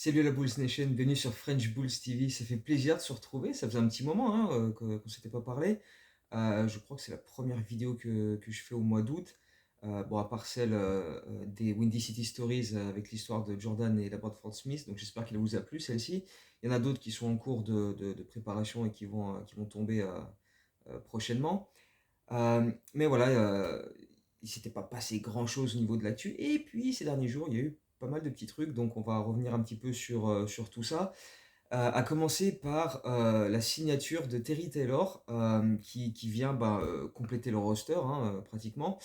Salut la Bulls Nation, bienvenue sur French Bulls TV. Ça fait plaisir de se retrouver. Ça faisait un petit moment qu'on s'était pas parlé. Je crois que c'est la première vidéo que je fais au mois d'août. Bon, à part celle des Windy City Stories avec l'histoire de Jordan et la Bradford Smith. Donc j'espère qu'elle vous a plu celle-ci. Il y en a d'autres qui sont en cours de préparation et qui vont tomber prochainement. Mais voilà, il s'était pas passé grand-chose au niveau de l'actu. Et puis ces derniers jours, il y a eu pas mal de petits trucs, donc on va revenir un petit peu sur tout ça. À commencer par la signature de Terry Taylor, qui vient compléter le roster, hein, pratiquement.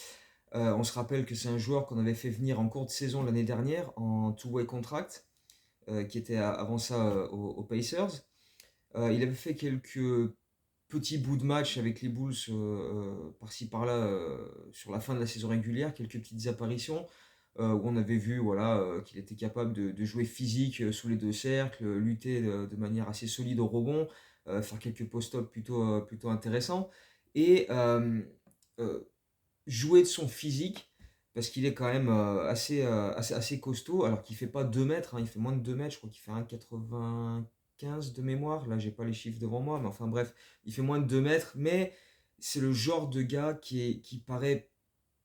On se rappelle que c'est un joueur qu'on avait fait venir en cours de saison l'année dernière en two-way contract, qui était avant ça aux Pacers. Il avait fait quelques petits bouts de match avec les Bulls par-ci par-là sur la fin de la saison régulière, quelques petites apparitions où on avait vu voilà, qu'il était capable de jouer physique sous les deux cercles, lutter de manière assez solide au rebond, faire quelques post-up plutôt intéressants et euh, jouer de son physique parce qu'il est quand même assez costaud alors qu'il fait pas 2 mètres, hein, il fait moins de 2 mètres, je crois qu'il fait 1,95 de mémoire, là j'ai pas les chiffres devant moi, mais enfin bref, il fait moins de 2 mètres, mais c'est le genre de gars qui paraît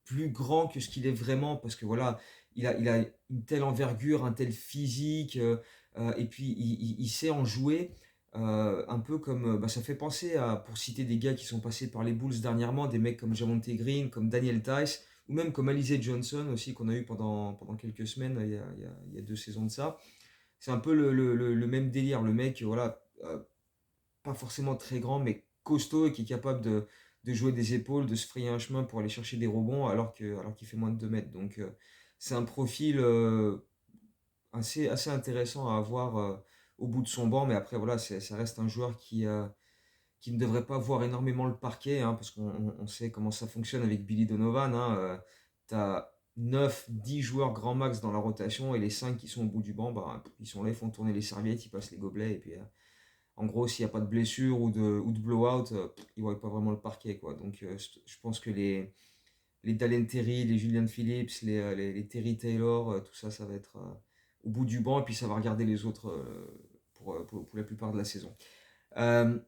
plus grand que ce qu'il est vraiment parce que voilà, il a une telle envergure, un tel physique, et puis il sait en jouer. Un peu comme ça fait penser à, pour citer des gars qui sont passés par les Bulls dernièrement, des mecs comme Javonte Green, comme Daniel Tice, ou même comme Alize Johnson aussi, qu'on a eu pendant quelques semaines, il y a 2 saisons de ça. C'est un peu le même délire, le mec, voilà, pas forcément très grand, mais costaud et qui est capable de jouer des épaules, de se frayer un chemin pour aller chercher des rebonds alors qu'il fait moins de 2 mètres. Donc c'est un profil assez intéressant à avoir au bout de son banc, mais après voilà, ça reste un joueur qui ne devrait pas voir énormément le parquet, hein, parce qu'on sait comment ça fonctionne avec Billy Donovan. Hein, tu as 9-10 joueurs grand max dans la rotation et les 5 qui sont au bout du banc, bah, ils sont là, ils font tourner les serviettes, ils passent les gobelets et puis en gros, s'il n'y a pas de blessure ou de blowout, ils ne voient pas vraiment le parquet, quoi. Donc, je pense que les Dalen Terry, les Julian Phillips, les Terry Taylor, tout ça, ça va être au bout du banc, et puis ça va regarder les autres pour la plupart de la saison. Euh,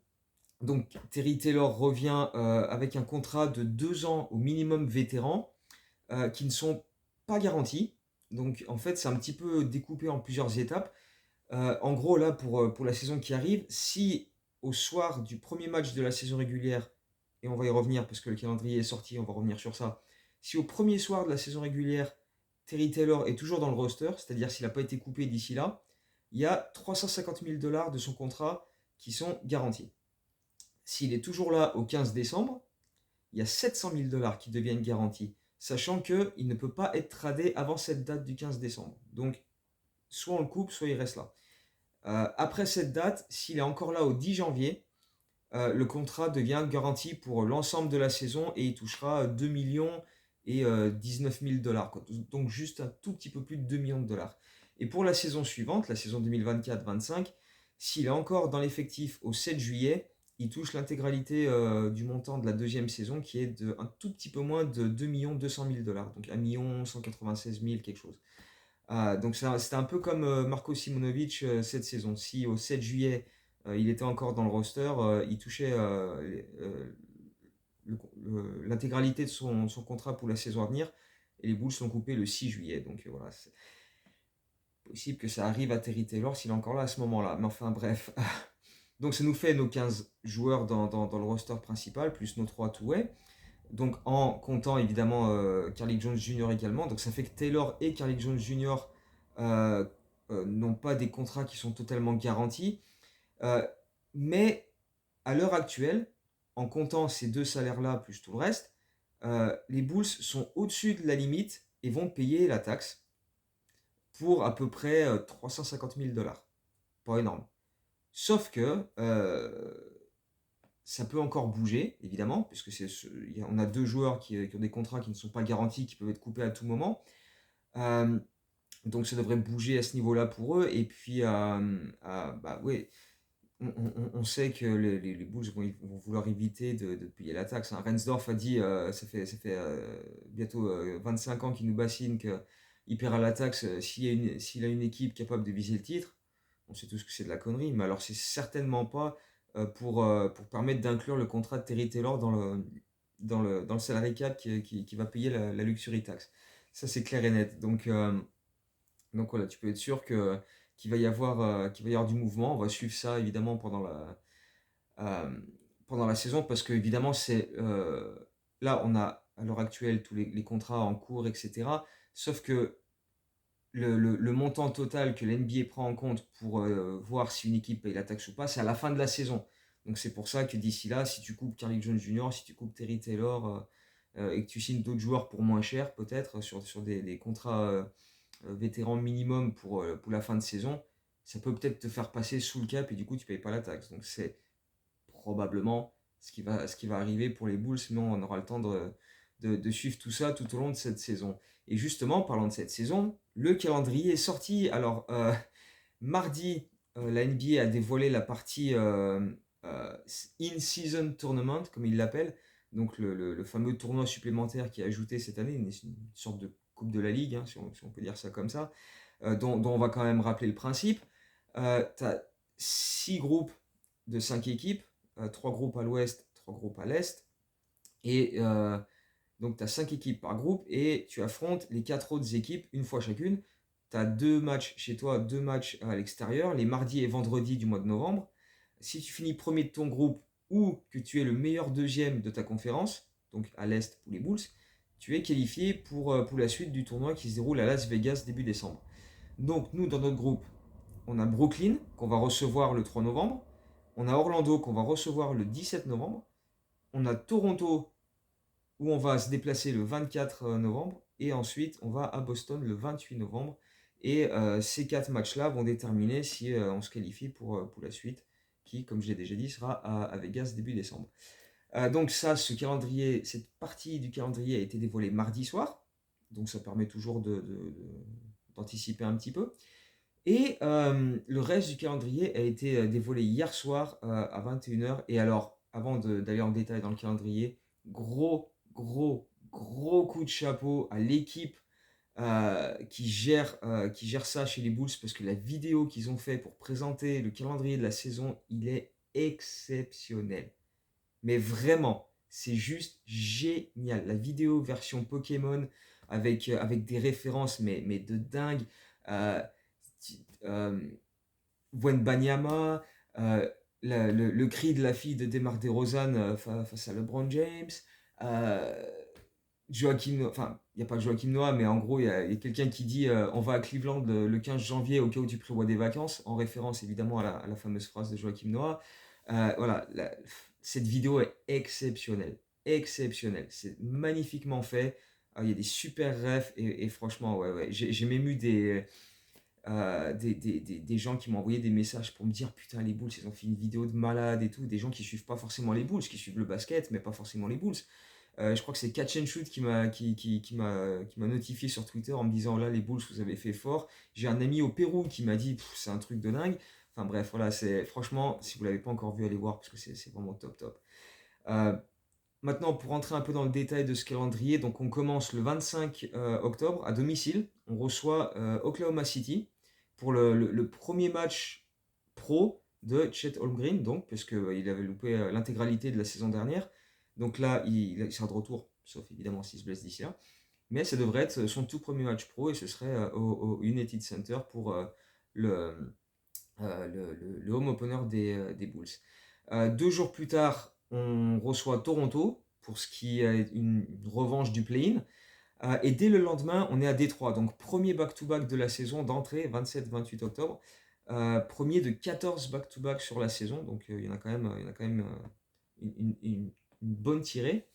donc, Terry Taylor revient avec un contrat de 2 ans au minimum vétéran, qui ne sont pas garantis. Donc, en fait, c'est un petit peu découpé en plusieurs étapes. En gros, là, pour la saison qui arrive, si au soir du premier match de la saison régulière, et on va y revenir parce que le calendrier est sorti, on va revenir sur ça, si au premier soir de la saison régulière, Terry Taylor est toujours dans le roster, c'est-à-dire s'il n'a pas été coupé d'ici là, il y a 350 000 dollars de son contrat qui sont garantis. S'il est toujours là au 15 décembre, il y a 700 000 dollars qui deviennent garantis, sachant qu'il ne peut pas être tradé avant cette date du 15 décembre. Donc, soit on le coupe, soit il reste là. Après cette date, s'il est encore là au 10 janvier, le contrat devient garanti pour l'ensemble de la saison et il touchera 2 millions et 19 000 dollars. Donc juste un tout petit peu plus de 2 millions de dollars. Et pour la saison suivante, la saison 2024-25, s'il est encore dans l'effectif au 7 juillet, il touche l'intégralité du montant de la deuxième saison qui est de un tout petit peu moins de 2 200 000 dollars. Donc 1 196 000 quelque chose. Donc c'était un peu comme Marco Simonovic cette saison. Si au 7 juillet il était encore dans le roster, il touchait l'intégralité de son contrat pour la saison à venir. Et les Bulls sont coupés le 6 juillet. Donc voilà, c'est possible que ça arrive à Terry Taylor s'il est encore là à ce moment-là. Mais enfin bref. Donc ça nous fait nos 15 joueurs dans le roster principal, plus nos 3 two-way. Donc en comptant évidemment Carly Jones Jr. également. Donc ça fait que Taylor et Carly Jones Jr. euh, n'ont pas des contrats qui sont totalement garantis. Euh, mais à l'heure actuelle, en comptant ces deux salaires-là plus tout le reste, les Bulls sont au-dessus de la limite et vont payer la taxe pour à peu près 350 000 dollars. Pas énorme. Sauf que ça peut encore bouger, évidemment, puisque on a deux joueurs qui ont des contrats qui ne sont pas garantis, qui peuvent être coupés à tout moment. Euh, donc ça devrait bouger à ce niveau-là pour eux. Et puis, bah ouais, on sait que les Bulls vont vouloir éviter de payer la taxe. Hein. Reinsdorf a dit, ça fait bientôt 25 ans qu'il nous bassine qu'il paiera la taxe s'il a une équipe capable de viser le titre. on sait tous que c'est de la connerie, mais alors c'est certainement pas pour permettre d'inclure le contrat de Terry Taylor dans le salary cap qui va payer la luxury tax. Ça, c'est clair et net. Donc voilà, tu peux être sûr qu'il va y avoir du mouvement. On va suivre ça évidemment euh, pendant la saison parce que évidemment là on a à l'heure actuelle tous les contrats en cours, etc. Sauf que le montant total que l'NBA prend en compte pour voir si une équipe paye la taxe ou pas, c'est à la fin de la saison. Donc c'est pour ça que d'ici là, si tu coupes Carly Jones Jr., si tu coupes Terry Taylor et que tu signes d'autres joueurs pour moins cher, peut-être sur des contrats vétérans minimum pour la fin de saison, ça peut peut-être te faire passer sous le cap et du coup tu payes pas la taxe. Donc c'est probablement ce qui va arriver pour les Bulls, mais on aura le temps de suivre tout ça tout au long de cette saison. Et justement, parlant de cette saison, le calendrier est sorti. Alors, mardi, la NBA a dévoilé la partie In-Season Tournament, comme ils l'appellent, donc le fameux tournoi supplémentaire qui est ajouté cette année, une sorte de Coupe de la Ligue, hein, si on peut dire ça comme ça, dont on va quand même rappeler le principe. Tu as 6 groupes de 5 équipes, 3 groupes à l'ouest, 3 groupes à l'est, et donc tu as 5 équipes par groupe, et tu affrontes les 4 autres équipes une fois chacune. Tu as 2 matchs chez toi, 2 matchs à l'extérieur, les mardis et vendredis du mois de novembre. Si tu finis premier de ton groupe ou que tu es le meilleur deuxième de ta conférence, donc à l'est pour les Bulls, tu es qualifié pour la suite du tournoi qui se déroule à Las Vegas début décembre. Donc nous, dans notre groupe, on a Brooklyn qu'on va recevoir le 3 novembre, on a Orlando qu'on va recevoir le 17 novembre, on a Toronto où on va se déplacer le 24 novembre, et ensuite on va à Boston le 28 novembre. Et ces 4 matchs-là vont déterminer si on se qualifie pour la suite, qui, comme je l'ai déjà dit, sera à Vegas début décembre. Donc ça, cette partie du calendrier a été dévoilée mardi soir, donc ça permet toujours d'anticiper un petit peu. Et le reste du calendrier a été dévoilé hier soir à 21h. Et alors, avant d'aller en détail dans le calendrier, gros, gros, gros coup de chapeau à l'équipe qui gère ça chez les Bulls, parce que la vidéo qu'ils ont fait pour présenter le calendrier de la saison, il est exceptionnel. Mais vraiment, c'est juste génial. La vidéo version Pokémon avec des références, mais de dingue. Euh, euh, Wembanyama, euh, le cri de la fille de DeMar DeRozan face à LeBron James, euh, enfin, il n'y a pas Joachim Noah, mais en gros, il y a quelqu'un qui dit on va à Cleveland le 15 janvier au cas où tu prévois des vacances, en référence évidemment à la fameuse phrase de Joachim Noah. Voilà, cette vidéo est exceptionnelle, exceptionnelle. C'est magnifiquement fait. Il y a des super refs et franchement, ouais, ouais, j'ai même eu des gens qui m'ont envoyé des messages pour me dire putain, les Bulls ils ont fait une vidéo de malade et tout, des gens qui suivent pas forcément les Bulls, qui suivent le basket mais pas forcément les Bulls. Je crois que c'est Catch and Shoot qui m'a notifié sur Twitter en me disant là les Bulls vous avez fait fort. J'ai un ami au Pérou qui m'a dit c'est un truc de dingue. Enfin bref, voilà, c'est franchement, si vous l'avez pas encore vu, allez voir parce que c'est vraiment top top. Euh, Maintenant, pour rentrer un peu dans le détail de ce calendrier, donc on commence le 25 octobre à domicile. On reçoit Oklahoma City pour le premier match pro de Chet Holmgren, donc, parce qu'il avait loupé l'intégralité de la saison dernière. Donc là, il sera de retour, sauf évidemment s'il se blesse d'ici là. Mais ça devrait être son tout premier match pro, et ce serait au United Center pour le, le home opener des Bulls. 2 jours plus tard, on reçoit Toronto pour ce qui est une revanche du play-in. Et dès le lendemain, on est à Détroit. Donc premier back-to-back de la saison d'entrée, 27-28 octobre. Premier de 14 back-to-back sur la saison. Donc il y en a quand même une bonne tirée.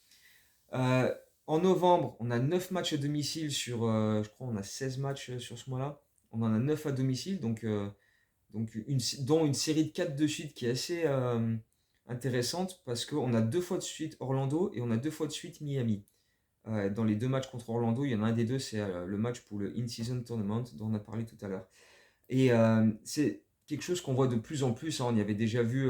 Euh, En novembre, on a 9 matchs à domicile je crois on a 16 matchs sur ce mois-là. On en a 9 à domicile, donc dont une série de 4 de suite qui est assez intéressante parce qu'on a 2 fois de suite Orlando et on a 2 fois de suite Miami. Dans les 2 matchs contre Orlando, il y en a un des deux, c'est le match pour le In-Season Tournament dont on a parlé tout à l'heure. Et c'est quelque chose qu'on voit de plus en plus, hein. On y avait déjà vu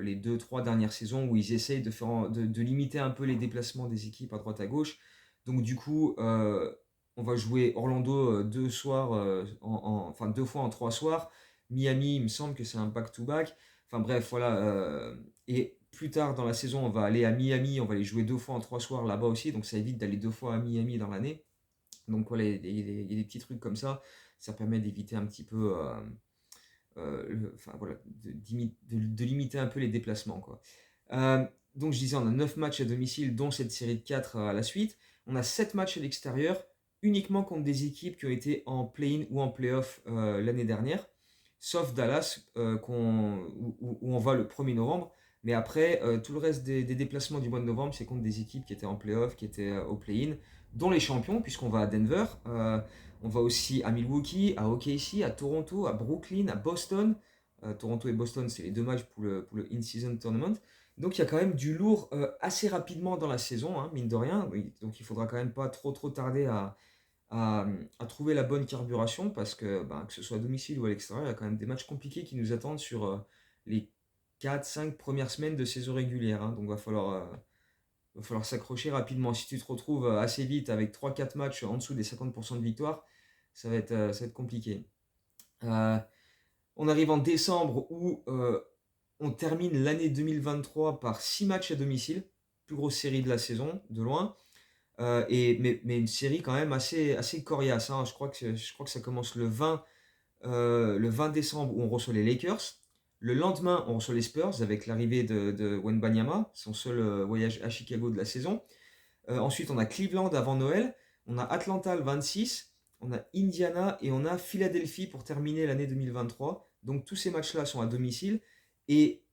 les 2-3 dernières saisons où ils essayent de limiter un peu les déplacements des équipes à droite à gauche. Donc du coup, on va jouer Orlando 2 soirs, enfin 2 fois en 3 soirs. Miami, il me semble que c'est un back-to-back. Enfin bref, voilà. Et plus tard dans la saison, on va aller à Miami, on va aller jouer 2 fois en 3 soirs là-bas aussi, donc ça évite d'aller 2 fois à Miami dans l'année. Donc voilà, il y a des petits trucs comme ça permet d'éviter un petit peu, enfin voilà, de limiter un peu les déplacements, quoi. Euh, donc je disais, on a 9 matchs à domicile, dont cette série de 4 à la suite. On a 7 matchs à l'extérieur, uniquement contre des équipes qui ont été en play-in ou en play-off l'année dernière, sauf Dallas, où on va le 1er novembre. Mais après, tout le reste des déplacements du mois de novembre, c'est contre des équipes qui étaient en play-off, qui étaient au play-in, dont les champions, puisqu'on va à Denver. On va aussi à Milwaukee, à OKC, à Toronto, à Brooklyn, à Boston. Toronto et Boston, c'est les 2 matchs pour le In-Season Tournament. Donc il y a quand même du lourd assez rapidement dans la saison, hein, mine de rien. Oui, donc il faudra quand même pas trop tarder à trouver la bonne carburation parce que ce soit à domicile ou à l'extérieur, il y a quand même des matchs compliqués qui nous attendent sur les 4-5 premières semaines de saison régulière, hein. Donc va falloir s'accrocher rapidement. Si tu te retrouves assez vite avec 3-4 matchs en dessous des 50% de victoire, ça va être compliqué. Euh, on arrive en décembre où on termine l'année 2023 par 6 matchs à domicile, plus grosse série de la saison, de loin. Mais une série quand même assez coriace, hein. Je crois que ça commence le 20 décembre où on reçoit les Lakers. Le lendemain, on reçoit les Spurs avec l'arrivée de Wembanyama, son seul voyage à Chicago de la saison. Ensuite, on a Cleveland avant Noël, on a Atlanta le 26, on a Indiana et on a Philadelphie pour terminer l'année 2023. Donc tous ces matchs-là sont à domicile. Et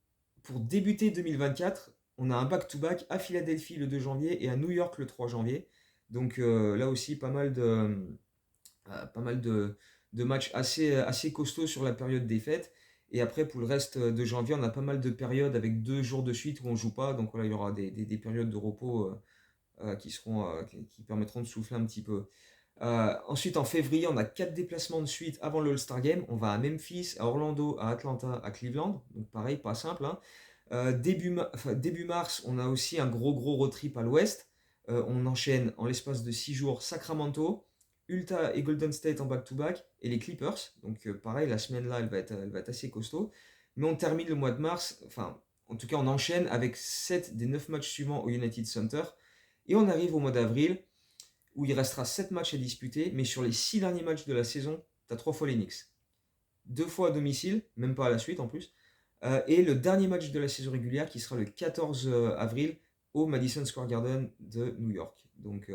pour débuter 2024, on a un back-to-back à Philadelphie le 2 janvier et à New York le 3 janvier. Donc là aussi, pas mal de matchs assez costauds sur la période des fêtes. Et après, pour le reste de janvier, on a pas mal de périodes avec 2 jours de suite où on joue pas. Donc voilà, il y aura des périodes de repos qui permettront de souffler un petit peu. Ensuite, en février, on a 4 déplacements de suite avant le All-Star Game. On va à Memphis, à Orlando, à Atlanta, à Cleveland. Donc pareil, pas simple, hein. Début mars, on a aussi un gros road trip à l'ouest. On enchaîne en l'espace de 6 jours Sacramento, Utah et Golden State en back-to-back et les Clippers. Donc pareil, la semaine là, elle va être assez costaud. Mais on termine le mois de mars, enfin en tout cas on enchaîne avec 7 des 9 matchs suivants au United Center. Et on arrive au mois d'avril où il restera 7 matchs à disputer, mais sur les 6 derniers matchs de la saison, tu as 3 fois les Knicks. 2 fois à domicile, même pas à la suite en plus. Et le dernier match de la saison régulière qui sera le 14 avril au Madison Square Garden de New York. Donc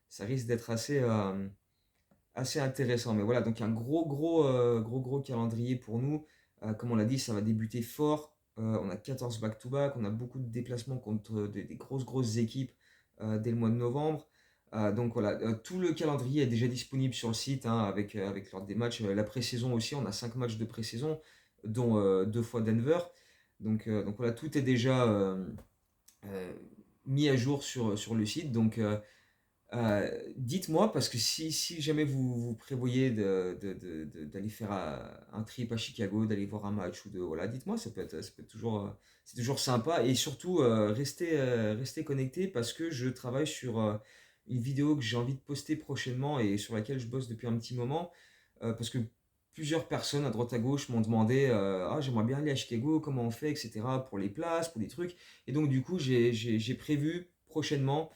ça risque d'être assez intéressant. Mais voilà, donc un gros calendrier pour nous. Comme on l'a dit, ça va débuter fort. On a 14 back-to-back, on a beaucoup de déplacements contre des grosses équipes dès le mois de novembre. Donc voilà, tout le calendrier est déjà disponible sur le site, hein, avec l'ordre des matchs. La pré-saison aussi, on a 5 matchs de pré-saison, dont 2 fois Denver. Donc voilà, tout est déjà euh, mis à jour sur le site. Donc dites-moi, parce que si jamais vous prévoyez d'aller faire un trip à Chicago, d'aller voir un match ou voilà, dites-moi, ça peut être toujours, c'est toujours sympa. Et surtout, restez connectés parce que je travaille sur une vidéo que j'ai envie de poster prochainement et sur laquelle je bosse depuis un petit moment. Parce que plusieurs personnes à droite à gauche m'ont demandé ah, j'aimerais bien aller à Chicago, comment on fait, etc. pour les places, pour des trucs. Et donc, du coup, j'ai prévu prochainement.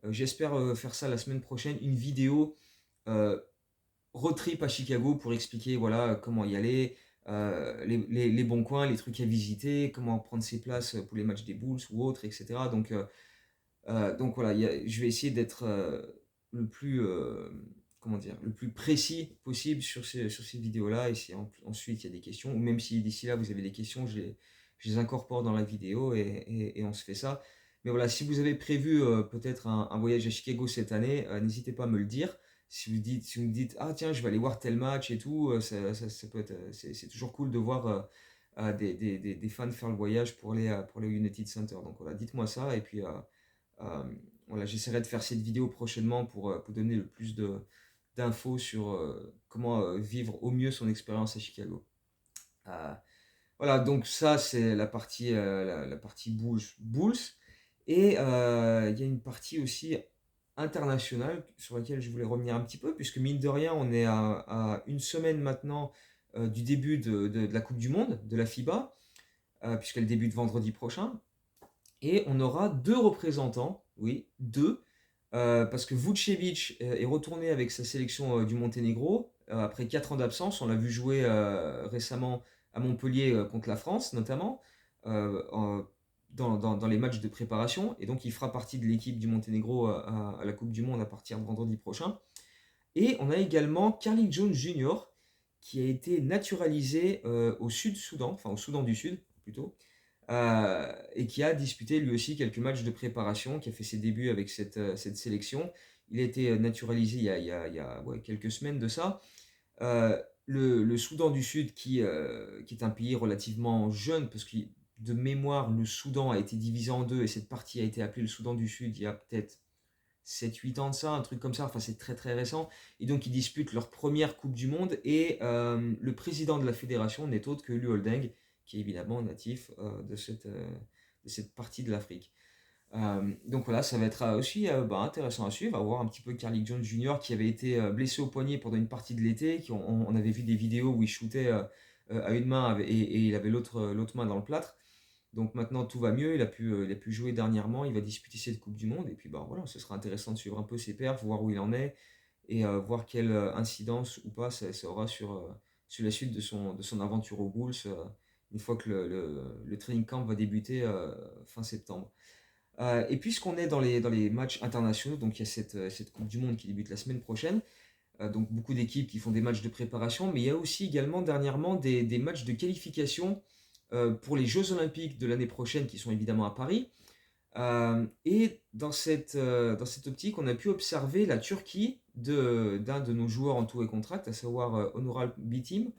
J'espère faire ça la semaine prochaine, une vidéo euh, road trip à Chicago pour expliquer voilà comment y aller, les bons coins, les trucs à visiter, comment prendre ses places pour les matchs des Bulls ou autres, etc. Donc voilà, je vais essayer d'être le plus comment dire, le plus précis possible sur ces vidéos-là. Et si ensuite il y a des questions, ou même si d'ici là vous avez des questions, je les incorpore dans la vidéo et on se fait ça. Mais voilà, si vous avez prévu peut-être un voyage à Chicago cette année, n'hésitez pas à me le dire. Si vous me dites, ah tiens, je vais aller voir tel match et tout, ça peut être, c'est toujours cool de voir des fans faire le voyage pour les United Center. Donc voilà, dites-moi ça et puis euh, voilà, j'essaierai de faire cette vidéo prochainement pour donner le plus d'infos sur comment vivre au mieux son expérience à Chicago. Euh, voilà, donc ça c'est la partie Bulls. Et il y a une partie aussi internationale sur laquelle je voulais revenir un petit peu, puisque mine de rien, on est à une semaine maintenant du début de la Coupe du Monde, de la FIBA, puisqu'elle débute vendredi prochain. Et on aura deux représentants, oui, deux, parce que Vucevic est retourné avec sa sélection du Monténégro après 4 ans d'absence. On l'a vu jouer récemment à Montpellier contre la France, notamment, euh, en- dans les matchs de préparation. Et donc, il fera partie de l'équipe du Monténégro à la Coupe du Monde à partir de vendredi prochain. Et on a également Carly Jones Jr., qui a été naturalisé au Sud-Soudan, enfin au Soudan du Sud plutôt, et qui a disputé lui aussi quelques matchs de préparation, qui a fait ses débuts avec cette sélection. Il a été naturalisé il y a ouais, quelques semaines de ça. Le Soudan du Sud, qui est un pays relativement jeune, parce que de mémoire, le Soudan a été divisé en deux, et cette partie a été appelée le Soudan du Sud il y a peut-être 7-8 ans de ça, un truc comme ça, enfin c'est très très récent. Et donc ils disputent leur première Coupe du Monde, et le président de la fédération n'est autre que Lu Holdeng, qui est évidemment natif de cette partie de l'Afrique. Donc voilà, ça va être aussi intéressant à suivre, à voir un petit peu Carly Jones Jr. qui avait été blessé au poignet pendant une partie de l'été, on avait vu des vidéos où il shootait à une main et il avait l'autre main dans le plâtre. Donc maintenant tout va mieux, il a pu jouer dernièrement, il va disputer cette Coupe du Monde, et puis bah voilà, ce sera intéressant de suivre un peu ses perfs, voir où il en est, et voir quelle incidence ou pas ça aura sur la suite de son aventure aux Bulls, une fois que le training camp va débuter fin septembre. Et puisqu'on est dans les matchs internationaux, donc il y a cette Coupe du Monde qui débute la semaine prochaine, donc beaucoup d'équipes qui font des matchs de préparation, mais il y a aussi également dernièrement des matchs de qualification pour les Jeux Olympiques de l'année prochaine qui sont évidemment à Paris. Et dans cette optique, on a pu observer la Turquie d'un de nos joueurs en tour et contract, à savoir Honoral Bitim,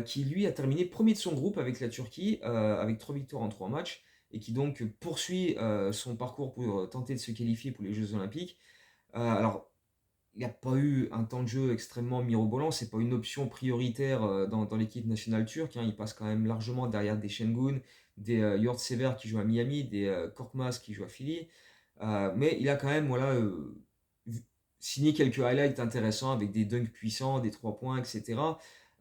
qui lui a terminé premier de son groupe avec la Turquie, avec 3 victoires en 3 matchs, et qui donc poursuit son parcours pour tenter de se qualifier pour les Jeux Olympiques. Alors, il n'y a pas eu un temps de jeu extrêmement mirobolant, c'est pas une option prioritaire dans l'équipe nationale turque, hein. Il passe quand même largement derrière des Şengün, des Yurtsever qui joue à Miami, des Korkmaz qui joue à Philly. Mais il a quand même voilà, signé quelques highlights intéressants avec des dunks puissants, des 3 points, etc.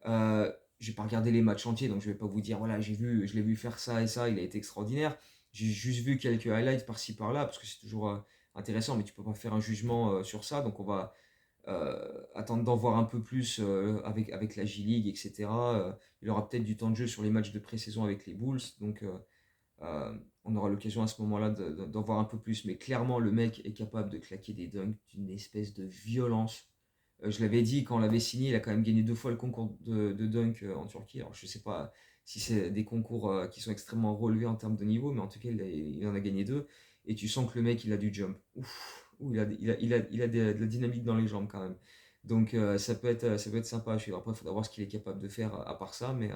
Euh, j'ai pas regardé les matchs entiers, donc je vais pas vous dire, voilà, je l'ai vu faire ça et ça, il a été extraordinaire. J'ai juste vu quelques highlights par-ci par-là, parce que c'est toujours intéressant, mais tu peux pas faire un jugement sur ça, donc on va attendre d'en voir un peu plus avec la J-League, etc. Il aura peut-être du temps de jeu sur les matchs de pré-saison avec les Bulls, donc on aura l'occasion à ce moment-là d'en voir un peu plus. Mais clairement, le mec est capable de claquer des dunks d'une espèce de violence. Je l'avais dit, quand on l'avait signé, il a quand même gagné 2 fois le concours de dunk en Turquie. Alors je sais pas si c'est des concours qui sont extrêmement relevés en termes de niveau, mais en tout cas, il en a gagné 2. Et tu sens que le mec, il a du jump. Ouf, ouh, il a de la dynamique dans les jambes quand même. Donc ça peut être sympa à suivre. Après, il faudra voir ce qu'il est capable de faire à part ça, mais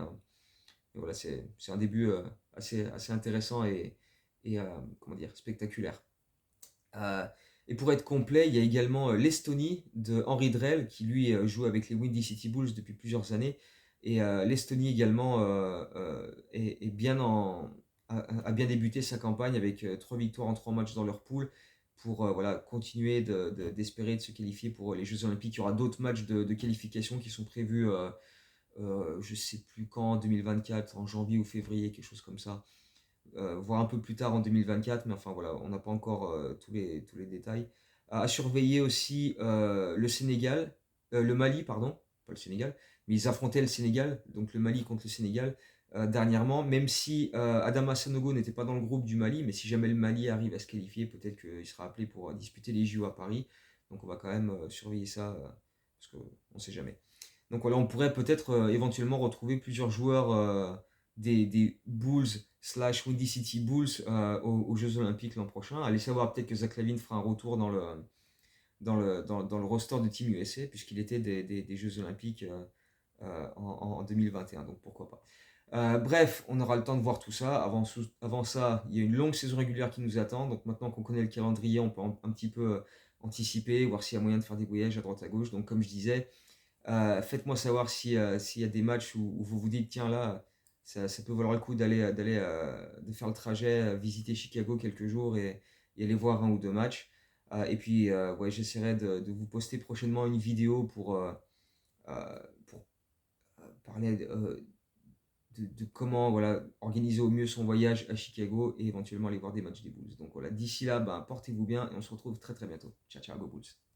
voilà, c'est un début assez intéressant et comment dire, spectaculaire. Euh, et pour être complet, il y a également l'Estonie de Henry Drell, qui lui joue avec les Windy City Bulls depuis plusieurs années. Et l'Estonie également est bien a bien débuté sa campagne avec 3 victoires en 3 matchs dans leur poule pour voilà, continuer d'espérer de se qualifier pour les Jeux Olympiques. Il y aura d'autres matchs de qualification qui sont prévus je sais plus quand, 2024, en janvier ou février, quelque chose comme ça. Voire un peu plus tard en 2024, mais enfin voilà, on n'a pas encore tous les détails. À surveiller aussi le Sénégal, le Mali, pardon, pas le Sénégal, mais ils affrontaient le Sénégal, donc le Mali contre le Sénégal dernièrement, même si Adama Sanogo n'était pas dans le groupe du Mali, mais si jamais le Mali arrive à se qualifier, peut-être qu'il sera appelé pour disputer les JO à Paris. Donc on va quand même surveiller ça, parce qu'on ne sait jamais. Donc voilà, on pourrait peut-être éventuellement retrouver plusieurs joueurs des Bulls slash Windy City Bulls aux Jeux Olympiques l'an prochain. Allez savoir, peut-être que Zach Lavine fera un retour dans le roster de Team USA, puisqu'il était des Jeux Olympiques en 2021, donc pourquoi pas. Bref, on aura le temps de voir tout ça. Avant ça, il y a une longue saison régulière qui nous attend. Donc maintenant qu'on connaît le calendrier, on peut un petit peu anticiper, voir s'il y a moyen de faire des voyages à droite à gauche. Donc comme je disais, faites-moi savoir s'il y a des matchs où vous vous dites, tiens là, ça peut valoir le coup de faire le trajet, visiter Chicago quelques jours et aller voir un ou deux matchs. Et puis, ouais, j'essaierai de vous poster prochainement une vidéo pour parler de comment voilà, organiser au mieux son voyage à Chicago et éventuellement aller voir des matchs des Bulls. Donc voilà, d'ici là, ben, portez-vous bien et on se retrouve très très bientôt. Ciao, ciao, go Bulls.